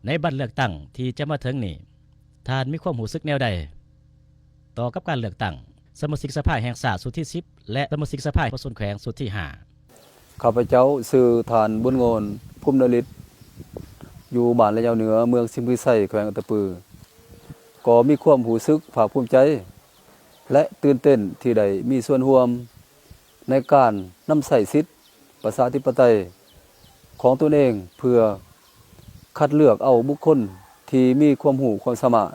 ในบัตรเลือกตั้งที่จะมาถึงนี่ท่านมีความรู้สึกแนวใดต่อกับการเลือกตั้งสมาชิกสภาแห่งชาติสุดที่10และสมาชิกสภาผู้ส่วนแขวงสุดที่5ข้าพเจ้าชื่อฐานบุญโงนพุ่มนฤทธิ์อยู่บ้านระยาวเหนือเมืองสิมพิไสแขวงอัตตปือก็มีความรู้สึกภาคภูมิใจและตื่นเต้นที่ได้มีส่วนร่วมในการนำใส่สิทธิประชาธิปไตยของตนเองเพื่อคัดเลือกเอาบุคคลที่มีความรู้ความสามารถ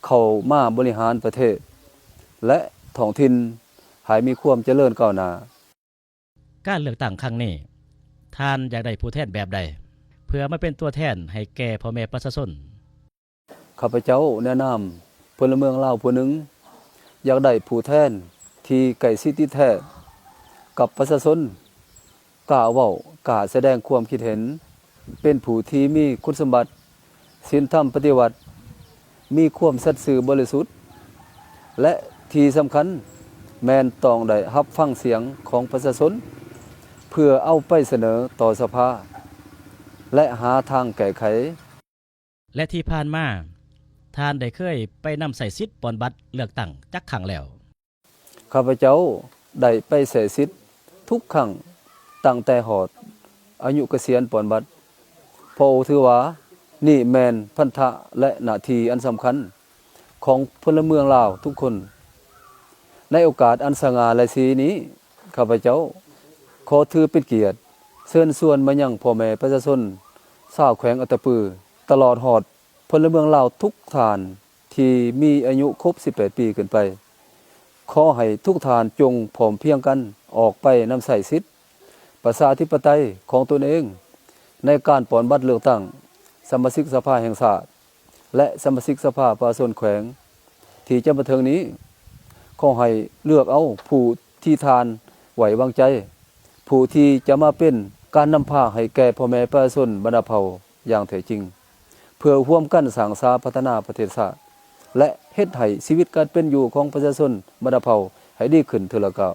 เข้ามาบริหารประเทศและท้องถิ่นให้มีความเจริญก้าวหน้าการเลือกตั้งครั้งนี้ท่านอยากได้ผู้แทนแบบใดเพื่อมาเป็นตัวแทนให้แก่พ่อแม่ประชาชนข้าพเจ้าแนะนำพลเมืองลาวผู้หนึ่งอยากได้ผู้แทนที่ใกล้ชิดที่แท้กับประชาชนกล้าเว้ากล้าแสดงความคิดเห็นเป็นผู้ที่มีคุณสมบัติศีลธรรมปฏิบัติมีความสัตย์ซื่อบริสุทธิ์และที่สำคัญแม่นต้องได้รับฟังเสียงของประชาชนเพื่อเอาไปเสนอต่อสภาและหาทางแก้ไขและที่ผ่านมาท่านได้เคยไปนำใส่สิทธิ์ปอนบัตรเลือกตั้งจักครั้งแล้วข้าพเจ้าได้ไปใส่สิทธิ์ทุกครั้งตั้งแต่หอดอายุเกษียณปอนบัตรเพราะถือว่านี่แม่นพันธะและหน้าที่อันสำคัญของพลเมืองลาวทุกคนในโอกาสอันสง่าราศีนี้ข้าพเจ้าขอถือเป็นเกียรติเชิญชวนมายังพ่อแม่ประชาชนชาวแขวงอัตตปือตลอดหอดพลเมืองลาวทุกท่านที่มีอายุครบ18ปีขึ้นไปขอให้ทุกท่านจงพร้อมเพรียงกันออกไปนำใส่สิทธิประชาธิปไตยของตนเองในการปอนบัตรเลือกตั้งสมาชิกสภาแห่งชาติและสมาชิกสภาประชาชนแขวงที่จะมาถึงนี้ขอให้เลือกเอาผู้ที่ทานไหววางใจผู้ที่จะมาเป็นการนำพาให้แก่พ่อแม่ประชาชนบรรดาเผ่าอย่างแท้จริงเพื่อร่วมกันสร้างสรรค์พัฒนาประเทศชาติและเฮ็ดให้ชีวิตการเป็นอยู่ของประชาชนบรรดาเผ่าให้ดีขึ้นเทื่อละก้าว